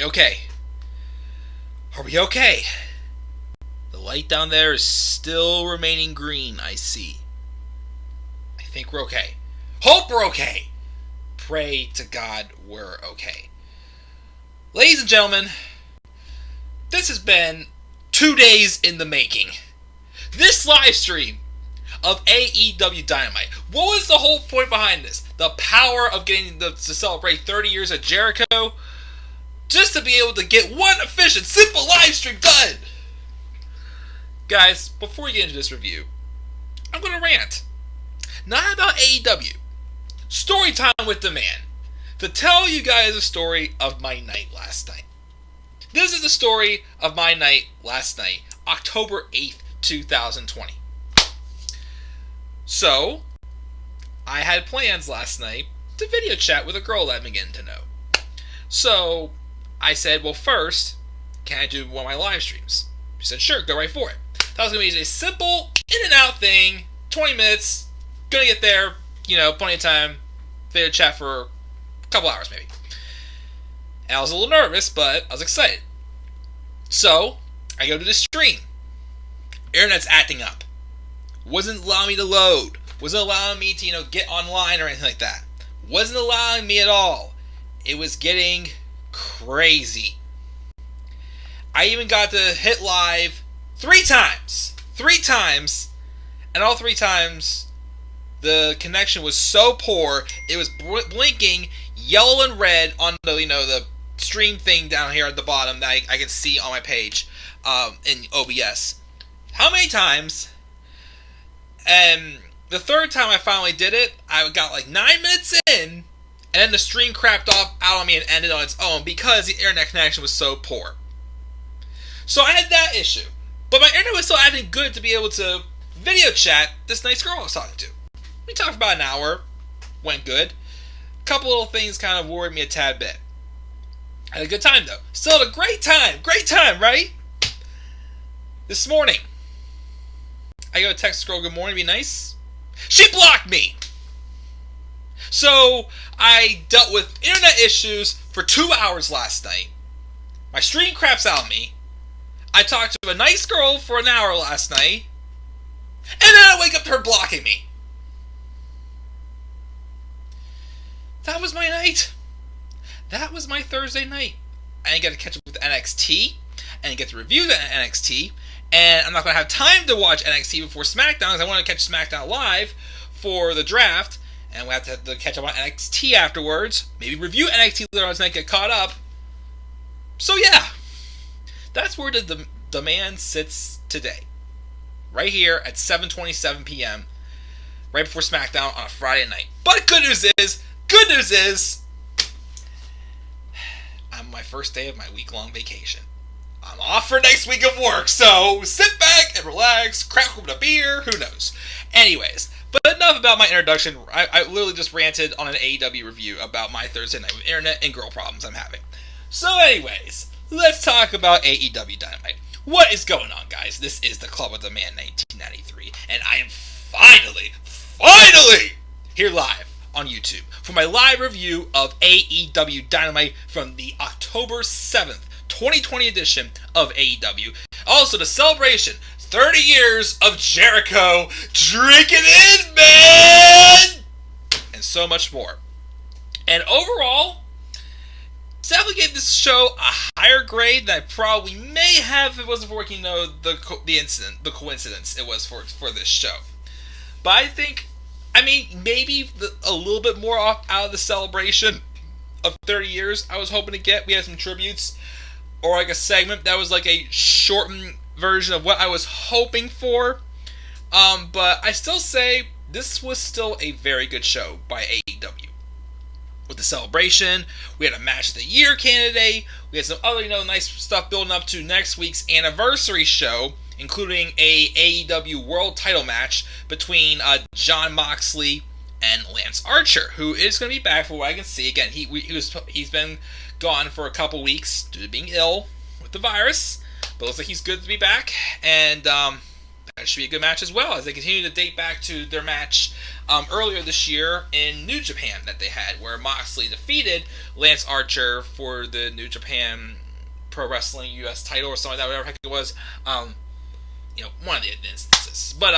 we okay? Are we okay? The light down there is still remaining green, I see. I think we're okay. Hope we're okay! Pray to God we're okay. Ladies and gentlemen, this has been 2 days in the making. This live stream of AEW Dynamite. What was the whole point behind this? The power of getting to celebrate 30 years of Jericho? Just to be able to get one efficient, simple live stream done! Guys, before we get into this review, I'm going to rant. Not about AEW. Story time with the man. To tell you guys a story of my night last night. This is the story of my night last night, October 8th, 2020. So, I had plans last night to video chat with a girl that I'm beginning to know. So, I said, well, first, can I do one of my live streams? She said, sure, go right for it. That was going to be a simple, in and out thing, 20 minutes, gonna get there, plenty of time, video chat for a couple hours maybe. And I was a little nervous, but I was excited. So, I go to the stream. Internet's acting up. Wasn't allowing me to load. Wasn't allowing me to, get online or anything like that. Wasn't allowing me at all. It was getting crazy. I even got to hit live 3 times. 3 times. And all 3 times, the connection was so poor, it was blinking yellow and red on the stream thing down here at the bottom that I can see on my page in OBS. How many times? And the 3rd time I finally did it, I got like 9 minutes in, and then the stream crapped out on me and ended on its own because the internet connection was so poor. So I had that issue. But my internet was still acting good to be able to video chat this nice girl I was talking to. We talked for about an hour. Went good. A couple little things kind of worried me a tad bit. Had a good time though. Still had a great time. Great time, right? This morning, I go to text this girl, good morning, be nice. She blocked me! So, I dealt with internet issues for 2 hours last night. My stream craps out on me. I talked to a nice girl for an hour last night. And then I wake up to her blocking me. That was my night. That was my Thursday night. I didn't get to catch up with NXT. I didn't get to review the NXT. And I'm not going to have time to watch NXT before SmackDown because I want to catch SmackDown live for the draft. And we have to catch up on NXT afterwards. Maybe review NXT later on tonight, get caught up. So yeah. That's where the man sits today. Right here at 7:27 p.m. Right before SmackDown on a Friday night. But good news is, I'm on my first day of my week-long vacation. I'm off for next week of work, so sit back and relax, crack open a beer, who knows. Anyways, but enough about my introduction. I literally just ranted on an AEW review about my Thursday night with internet and girl problems I'm having. So anyways, let's talk about AEW Dynamite. What is going on, guys? This is the Club of the Man 1993, and I am finally here live on YouTube for my live review of AEW Dynamite from the October 7th, 2020 edition of AEW. Also, the celebration, 30 years of Jericho, drink it in, man! And so much more. And overall, definitely gave this show a higher grade than I probably may have if it wasn't for working, the coincidence it was for this show. But I mean, maybe a little bit more out of the celebration of 30 years I was hoping to get. We had some tributes, or like a segment that was like a shortened version of what I was hoping for. But I still say this was still a very good show by AEW. With the celebration, we had a match of the year candidate, we had some other nice stuff building up to next week's anniversary show, including a AEW World Title match between Jon Moxley and Lance Archer, who is going to be back for what I can see. Again, he's been gone for a couple weeks due to being ill with the virus, but looks like he's good to be back. And that should be a good match as well, as they continue to date back to their match earlier this year in New Japan that they had, where Moxley defeated Lance Archer for the New Japan Pro Wrestling US title or something like that, whatever the heck it was. One of the instances. But,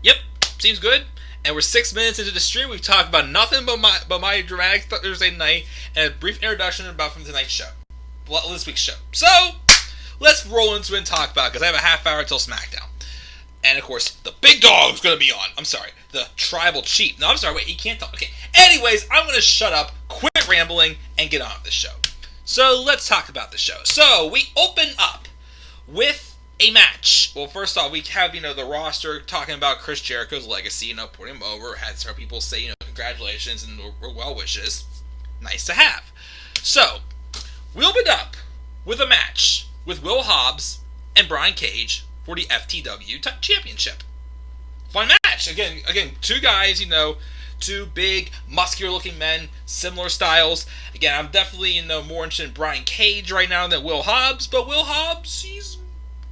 yep, seems good. And we're 6 minutes into the stream. We've talked about nothing but my dramatic Thursday night and a brief introduction from tonight's show. Well, this week's show. So, let's roll into it and talk about it, because I have a half hour until SmackDown. And, of course, the big dog's going to be on. I'm sorry. The Tribal Chief. No, I'm sorry. Wait, he can't talk. Okay. Anyways, I'm going to shut up, quit rambling, and get on with the show. So, let's talk about the show. So, we open up with a match. Well, first off, we have, the roster talking about Chris Jericho's legacy, putting him over, had several people say, congratulations and well wishes. Nice to have. So, we opened up with a match with Will Hobbs and Brian Cage for the FTW Championship. Fun match. Again, two guys, two big, muscular-looking men, similar styles. Again, I'm definitely, more interested in Brian Cage right now than Will Hobbs, but Will Hobbs, he's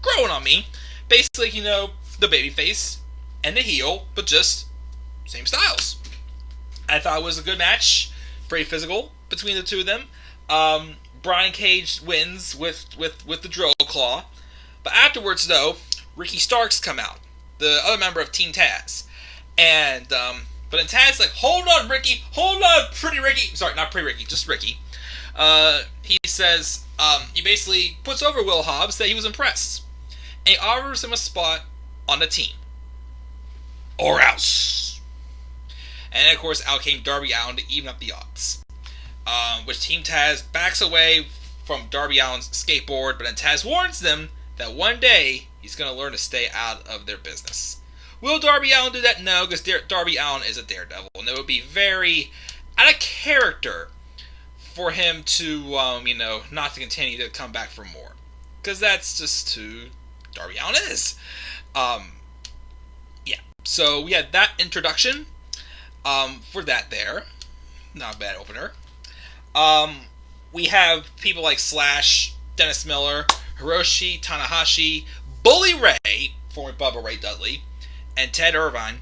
growing on me. Basically, the babyface and the heel, but just same styles. I thought it was a good match, pretty physical between the two of them. Brian Cage wins with the drill claw, but afterwards, though, Ricky Starks come out, the other member of Team Taz, and but then Taz's like, hold on, Ricky, hold on, pretty Ricky. Sorry, not pretty Ricky, just Ricky. He says he basically puts over Will Hobbs that he was impressed. And he offers him a spot on the team. Or else. And of course, out came Darby Allin to even up the odds. Which Team Taz backs away from Darby Allin's skateboard, but then Taz warns them that one day he's going to learn to stay out of their business. Will Darby Allin do that? No, because Darby Allin is a daredevil, and it would be very out of character for him to, not to continue to come back for more. Because that's just who Darby Allin is. Yeah. So we had that introduction for that there. Not a bad opener. We have people like Slash, Dennis Miller, Hiroshi Tanahashi, Bully Ray, former Bubba Ray Dudley, and Ted Irvine,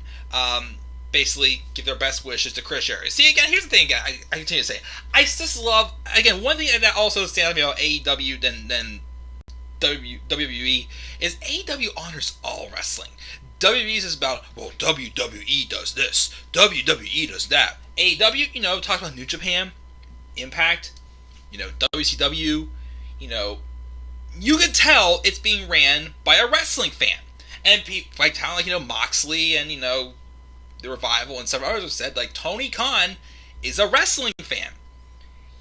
basically give their best wishes to Chris Jericho. See, again, here's the thing, again, I continue to say, I just love, again, one thing that also stands out to me about AEW than WWE is AEW honors all wrestling. WWE is about, well, WWE does this, WWE does that. AEW, talks about New Japan, Impact, WCW, you can tell it's being ran by a wrestling fan. And people like talent like, Moxley and, the Revival and several others have said, like, Tony Khan is a wrestling fan.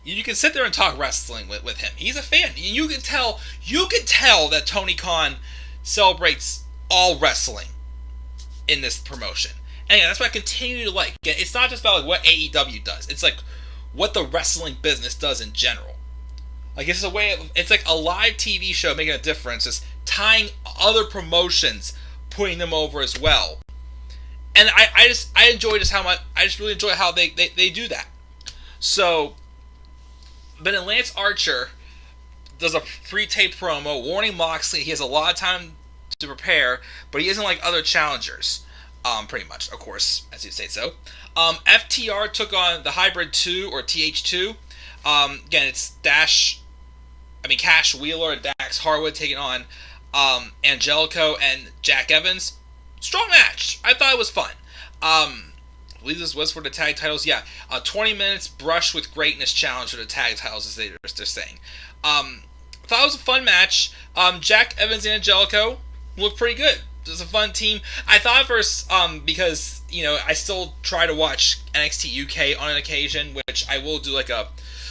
You can sit there and talk wrestling with him. He's a fan. You can tell that Tony Khan celebrates all wrestling in this promotion. And that's what I continue to like. It's not just about what AEW does. It's like what the wrestling business does in general. Like, it's a way of, it's like a live TV show making a difference. It's tying other promotions, putting them over as well. And I enjoy just how much, I just really enjoy how they do that. So, but then Lance Archer does a pre-taped promo warning Moxley he has a lot of time to prepare, but he isn't like other challengers. Pretty much, of course, as you say so. FTR took on the Hybrid 2 or TH2. Again, it's Cash Wheeler and Dax Harwood taking on Angelico and Jack Evans. Strong match. I thought it was fun. I believe this was for the tag titles. Yeah, 20 minutes brush with greatness challenge for the tag titles, as they're saying. I thought it was a fun match. Jack Evans and Angelico looked pretty good. It was a fun team. I thought at first, because, I still try to watch NXT UK on an occasion, which I will do like a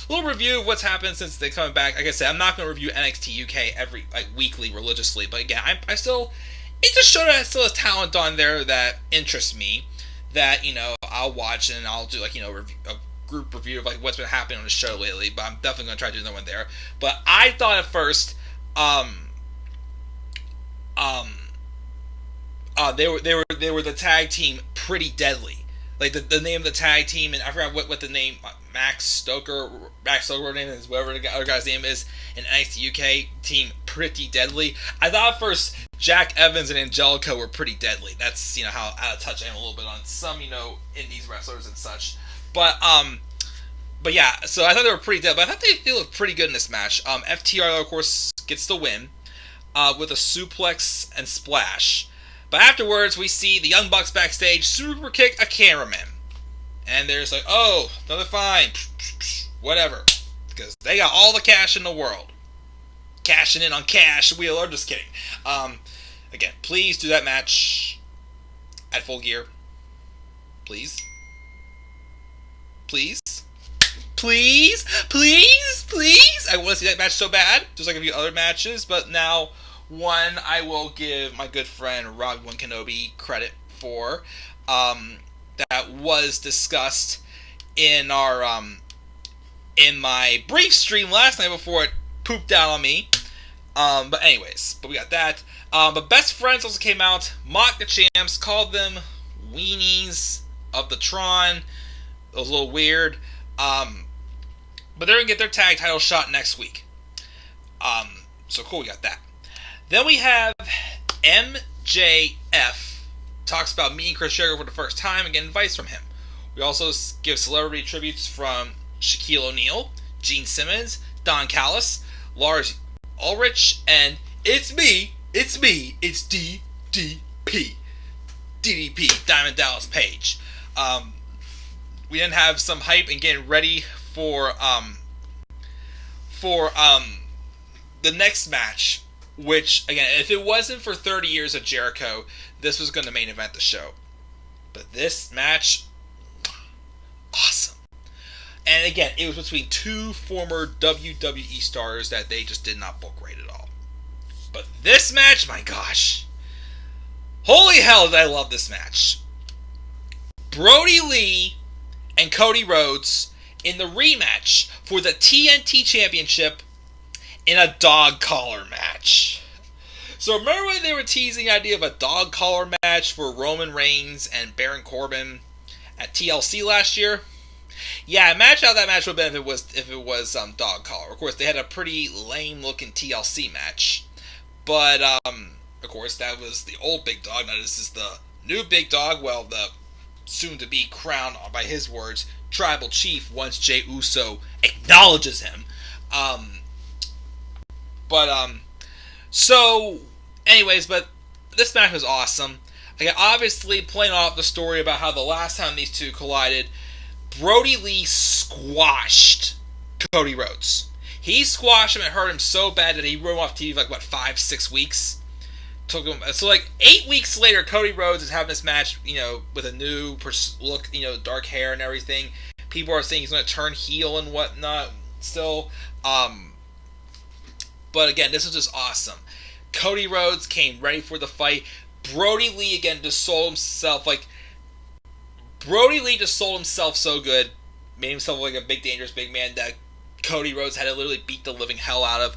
little review of what's happened since they coming back. Like I said, I'm not going to review NXT UK every, weekly religiously, but again, I still, it's a show that still has talent on there that interests me, that, I'll watch and I'll do a group review of what's been happening on the show lately, but I'm definitely going to try to do another one there. But I thought at first, they were the tag team Pretty Deadly. Like the name of the tag team, and I forgot what the name, Max Stoker name is, whatever the other guy's name is, in NXT UK team pretty deadly. I thought at first Jack Evans and Angelico were pretty deadly. That's, how out of touch I am a little bit on some, indies wrestlers and such. But yeah, so I thought they were pretty deadly. But I thought they looked pretty good in this match. FTR, of course, gets the win with a suplex and splash. But afterwards, we see the Young Bucks backstage super kick a cameraman. And they're just like, oh, another fine. Whatever. Because they got all the cash in the world. Cashing in on Cash Wheeler. Just kidding. Again, please do that match at Full Gear. Please. Please. Please. Please. Please. I want to see that match so bad. Just like a few other matches. But now, one I will give my good friend Rob One Kenobi credit for. That was discussed in our in my brief stream last night before it pooped out on me. But we got that. But Best Friends also came out, mocked the champs, called them weenies of the Tron. It was a little weird. But they're gonna get their tag title shot next week. So cool, we got that. Then we have MJF. Talks about meeting Chris Jericho for the first time and getting advice from him. We also give celebrity tributes from Shaquille O'Neal, Gene Simmons, Don Callis, Lars Ulrich, and it's DDP, Diamond Dallas Page. We then have some hype and getting ready for the next match. Which, again, if it wasn't for 30 years of Jericho, this was going to main event the show. But this match, awesome. And again, it was between two former WWE stars that they just did not book right at all. But this match, my gosh. Holy hell did I love this match. Brody Lee and Cody Rhodes in the rematch for the TNT Championship in a dog collar match. So remember when they were teasing the idea of a dog collar match for Roman Reigns and Baron Corbin at TLC last year? Yeah, imagine how that match would have been if it was dog collar. Of course, they had a pretty lame looking TLC match, but of course that was the old big dog. Now this is the new big dog. Well, the soon to be crowned, by his words, tribal chief once Jey Uso acknowledges him. But this match was awesome. Again, obviously playing off the story about how the last time these two collided, Brody Lee squashed Cody Rhodes. He squashed him and hurt him so bad that he wrote him off TV for 5-6 weeks. Took him 8 weeks later, Cody Rhodes is having this match, with a new look, dark hair and everything. People are saying he's going to turn heel and whatnot. Still, but again, this was just awesome. Cody Rhodes came ready for the fight. Brody Lee again just sold himself so good, made himself like a big dangerous big man that Cody Rhodes had to literally beat the living hell out of.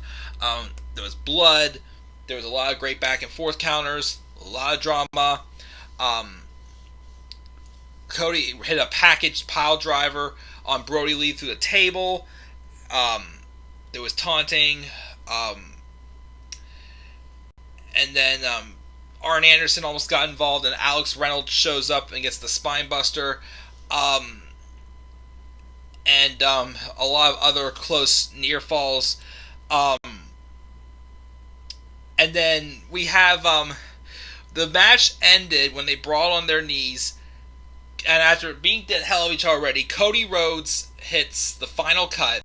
There was blood. There was a lot of great back and forth counters, a lot of drama. Cody hit a package pile driver on Brody Lee through the table. There was taunting. And then Arn Anderson almost got involved, and Alex Reynolds shows up and gets the spine buster. And a lot of other close near falls. And then we have the match ended when they brawled on their knees. And after being dead hell of each other already, Cody Rhodes hits the final cut,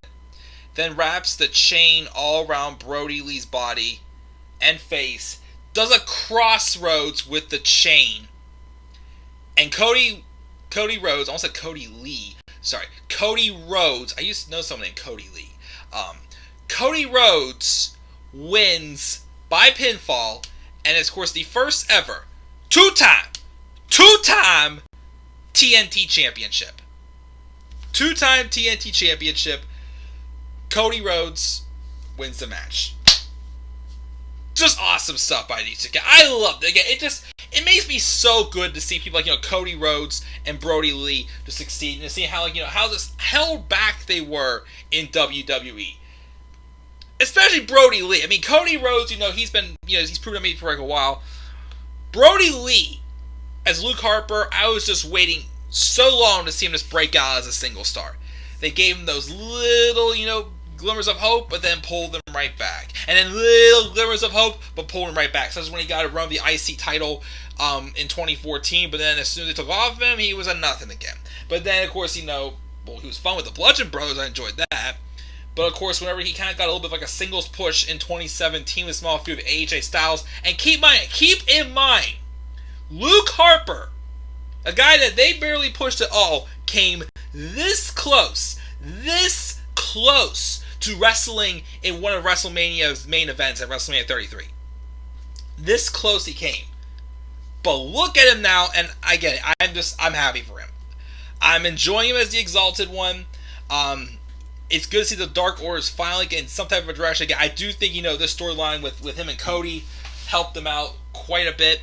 then wraps the chain all around Brody Lee's body and face, does a crossroads with the chain, and Cody Rhodes, I almost said Cody Lee, sorry, Cody Rhodes, I used to know someone named Cody Lee, Cody Rhodes wins by pinfall, and is of course the first ever two-time TNT Championship. Two-time TNT Championship. Cody Rhodes wins the match. Just awesome stuff by these two guys. I love it. Again, it makes me so good to see people like, Cody Rhodes and Brody Lee to succeed, and to see how, how held back they were in WWE. especially Brody Lee. I mean, Cody Rhodes, he's been, he's proven to me for like a while. Brody Lee as Luke Harper, I was just waiting so long to see him just break out as a single star. They gave him those little, glimmers of hope, but then pulled them right back. And then little glimmers of hope, but pulled him right back. So that's when he got to run the IC title in 2014, but then as soon as they took off of him, he was a nothing again. But then, of course, he was fun with the Bludgeon Brothers. I enjoyed that. But, of course, whenever he kind of got a little bit of like a singles push in 2017 with small feud of AJ Styles, and keep in mind, Luke Harper, a guy that they barely pushed at all, came this close to wrestling in one of WrestleMania's main events at WrestleMania 33. This close he came. But look at him now, and I get it. I'm happy for him. I'm enjoying him as the Exalted One. It's good to see the Dark Orders finally getting some type of a direction again. I do think, this storyline with him and Cody helped them out quite a bit.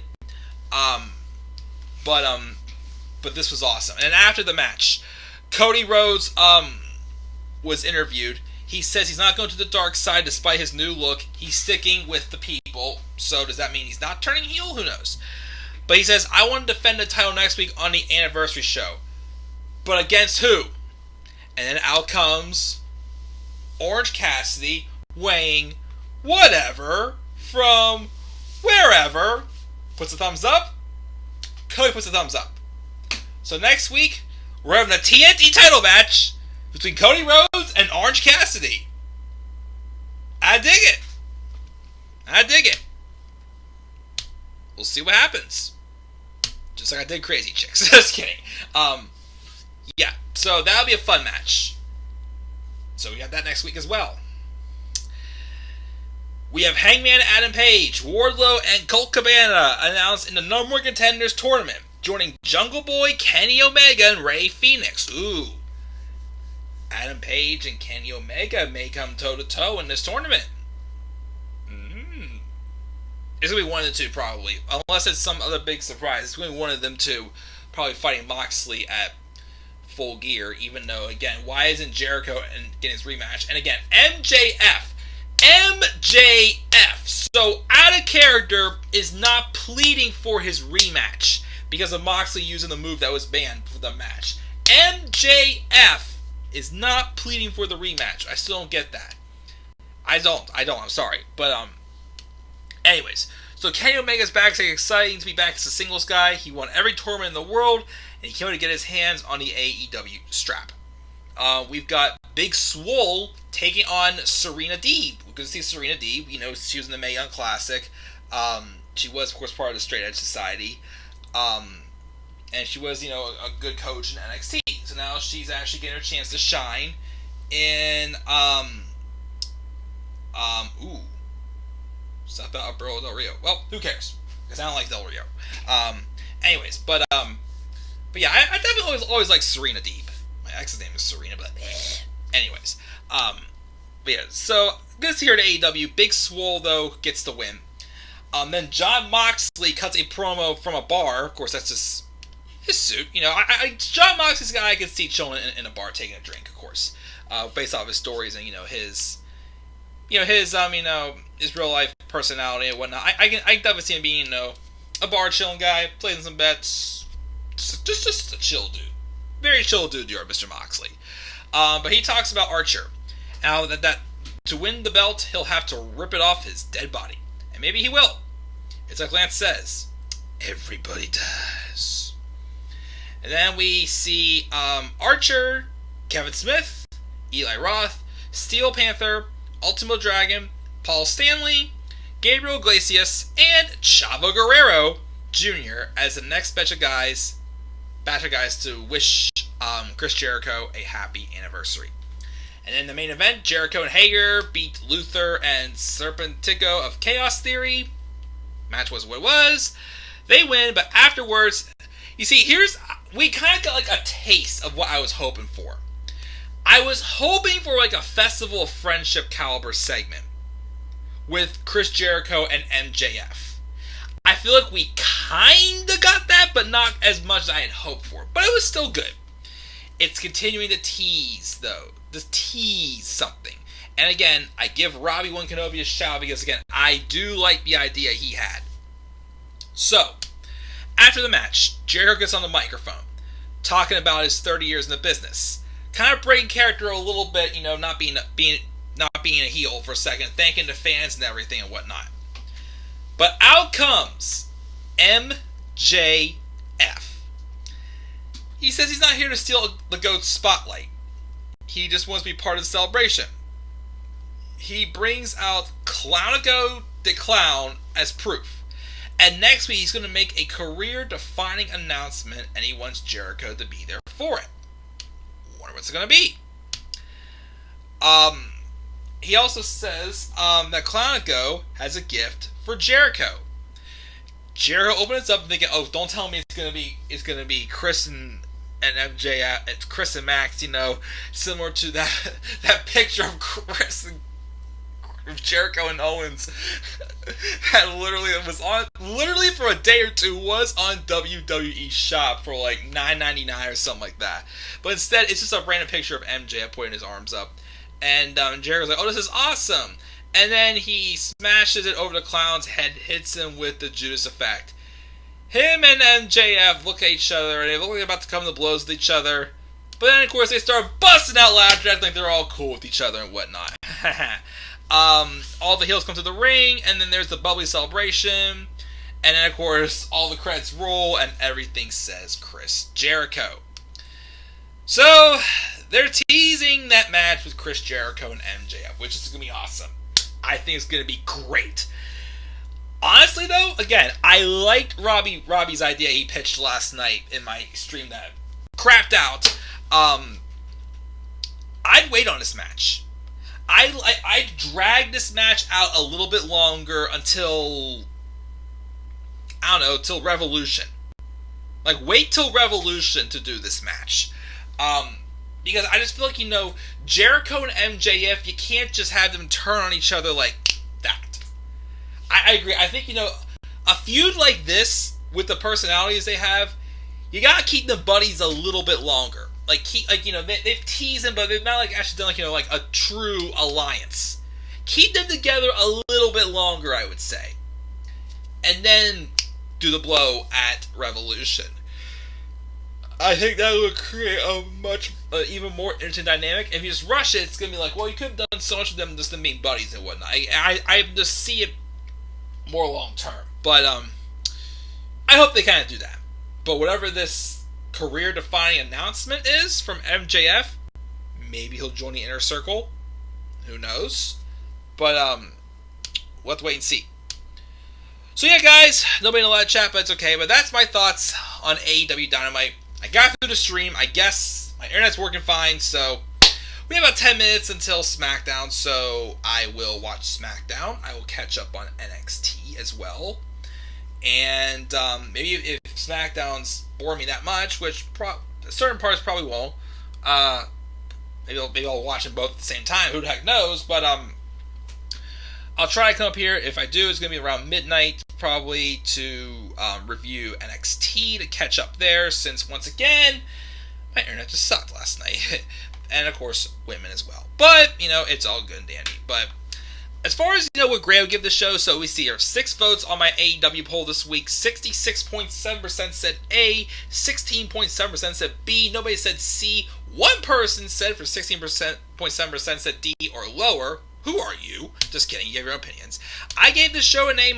But this was awesome. And after the match, Cody Rhodes was interviewed. He says he's not going to the dark side despite his new look. He's sticking with the people. So does that mean he's not turning heel? Who knows? But he says, I want to defend the title next week on the anniversary show. But against who? And then out comes Orange Cassidy weighing whatever from wherever. Puts a thumbs up. Cody puts a thumbs up. So next week, we're having a TNT title match between Cody Rhodes and Orange Cassidy. I dig it. We'll see what happens. Just like I did Crazy Chicks. Just kidding. Yeah, so that'll be a fun match. So we got that next week as well. We have Hangman Adam Page, Wardlow, and Colt Cabana announced in the No More Contenders tournament, joining Jungle Boy, Kenny Omega, and Rey Fenix. Ooh. Adam Page and Kenny Omega may come toe-to-toe in this tournament. It's going to be one of the two, probably. Unless it's some other big surprise. It's going to be one of them two, probably fighting Moxley at Full Gear, even though, again, why isn't Jericho getting his rematch? And again, MJF, so out of character, is not pleading for his rematch because of Moxley using the move that was banned for the match. MJF is not pleading for the rematch. I still don't get that. I don't, I'm sorry. But, anyways, so Kenny Omega's back. It's exciting to be back as a singles guy. He won every tournament in the world, and he came to get his hands on the AEW strap. We've got Big Swole taking on Serena Deeb. We're going to see Serena Deeb. She was in the Mae Young Classic. She was, of course, part of the Straight Edge Society. And she was, a good coach in NXT. So now she's actually getting her chance to shine in, stuff about Bro Del Rio. Well, who cares? Because I don't like Del Rio. Anyways, but yeah, I definitely always liked Serena Deeb. My ex's name is Serena, but anyways, but yeah, so good to see her at AEW. Big Swole though gets the win. Then Jon Moxley cuts a promo from a bar. Of course, that's just his suit. Jon Moxley's a guy I could see chilling in a bar taking a drink. Of course, based off his stories and his real life personality and whatnot. I can definitely see him being a bar chilling guy, playing some bets, just a chill dude. Very chill dude, you're Mr. Moxley. But he talks about Archer. Now that to win the belt, he'll have to rip it off his dead body. And maybe he will. It's like Lance says, everybody dies. And then we see Archer, Kevin Smith, Eli Roth, Steel Panther, Ultimo Dragon, Paul Stanley, Gabriel Iglesias, and Chavo Guerrero Jr. as the next batch of guys to wish Chris Jericho a happy anniversary. And in the main event, Jericho and Hager beat Luther and Serpentico of Chaos Theory. Match was what it was. They win, but afterwards, you see, we kind of got like a taste of what I was hoping for. I was hoping for like a Festival of Friendship caliber segment with Chris Jericho and MJF. I feel like we kinda got that, but not as much as I had hoped for. But it was still good. It's continuing to tease, though. Just tease something. And again, I give Robbie One Kenobi a shout because, again, I do like the idea he had. So, after the match, Jericho gets on the microphone, talking about his 30 years in the business. Kind of breaking character a little bit, not being a heel for a second, thanking the fans and everything and whatnot. But out comes MJF. He says he's not here to steal the GOAT's spotlight. He just wants to be part of the celebration. He brings out Clownico the Clown as proof. And next week he's going to make a career-defining announcement, and he wants Jericho to be there for it. Wonder what's it going to be. He also says that Clownico has a gift for Jericho. Jericho opens up thinking, "Oh, don't tell me it's gonna be Chris and MJ, it's Chris and Max, similar to that picture of Chris and Jericho and Owens that literally for a day or two was on WWE Shop for like $9.99 or something like that. But instead, it's just a random picture of MJ putting his arms up, and Jericho's like, "Oh, this is awesome." And then he smashes it over the Clown's head, hits him with the Judas effect. Him and MJF look at each other, and they look like they're about to come to blows with each other. But then, of course, they start busting out laughter, acting like they're all cool with each other and whatnot. All the heels come to the ring, and then there's the bubbly celebration. And then, of course, all the credits roll, and everything says Chris Jericho. So, they're teasing that match with Chris Jericho and MJF, which is going to be awesome. I think it's going to be great. Honestly, though, again, I liked Robbie's idea he pitched last night in my stream that crapped out. I'd wait on this match. I'd drag this match out a little bit longer until, I don't know, till Revolution. Like, wait till Revolution to do this match. Because I just feel like, Jericho and MJF, you can't just have them turn on each other like that. I agree. I think, a feud like this, with the personalities they have, you gotta keep the buddies a little bit longer. They've teased them, but they've not, actually done, a true alliance. Keep them together a little bit longer, I would say. And then do the blow at Revolution. I think that would create a much, even more interesting dynamic. If you just rush it, it's going to be like, well, you could have done so much of them just to being buddies and whatnot. I just see it more long term. But, I hope they kind of do that. But whatever this career-defining announcement is from MJF, maybe he'll join the Inner Circle. Who knows? But, we'll have to wait and see. So yeah, guys, nobody in the live chat, but it's okay. But that's my thoughts on AEW Dynamite. I got through the stream. I guess my internet's working fine, so we have about 10 minutes until SmackDown, so I will watch SmackDown. I will catch up on NXT as well. And maybe if SmackDown's bore me that much, which certain parts probably won't, maybe I'll watch them both at the same time. Who the heck knows? But I'll try to come up here. If I do, it's going to be around midnight, probably, to review NXT, to catch up there, since, once again, my internet just sucked last night. And, of course, women as well. But, it's all good and dandy. But as far as, what grade I would give the show, so we see here 6 votes on my AEW poll this week. 66.7% said A, 16.7% said B, nobody said C. One person said for 16.7% said D or lower. Who are you? Just kidding, you have your own opinions. I gave this show an A-.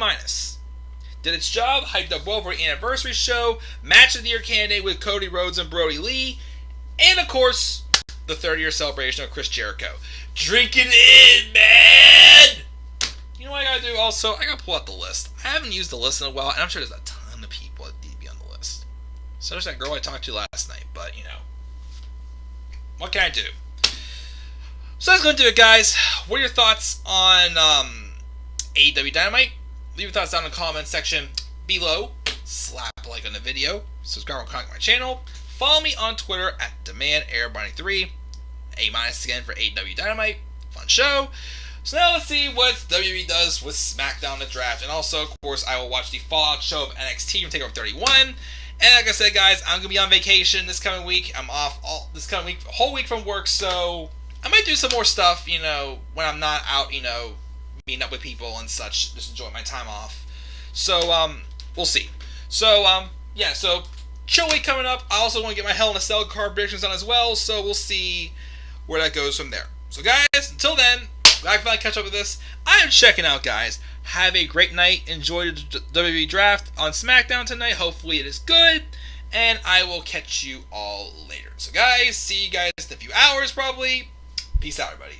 Did its job, hyped up well for an anniversary show, match of the year candidate with Cody Rhodes and Brody Lee, and of course, the 30-year celebration of Chris Jericho. Drink it in, man! You know what I gotta do also? I gotta pull out the list. I haven't used the list in a while, and I'm sure there's a ton of people that need to be on the list. So there's that girl I talked to last night, but, what can I do? So that's going to do it, guys. What are your thoughts on AEW Dynamite? Leave your thoughts down in the comment section below. Slap a like on the video. Subscribe and comment on my channel. Follow me on Twitter at DemandAirBunny3. A- again for AEW Dynamite. Fun show. So now let's see what WWE does with SmackDown the Draft. And also, of course, I will watch the Fallout show of NXT from TakeOver 31. And like I said, guys, I'm going to be on vacation this coming week. I'm off this coming week, whole week from work, so I might do some more stuff, when I'm not out, meeting up with people and such, just enjoying my time off. So, we'll see. So, yeah, so chill week coming up. I also want to get my Hell in a Cell card predictions on as well, so we'll see where that goes from there. So, guys, until then, glad I finally catch up with this. I am checking out, guys. Have a great night. Enjoy the WWE Draft on SmackDown tonight. Hopefully it is good. And I will catch you all later. So, guys, see you guys in a few hours, probably. Peace out, everybody.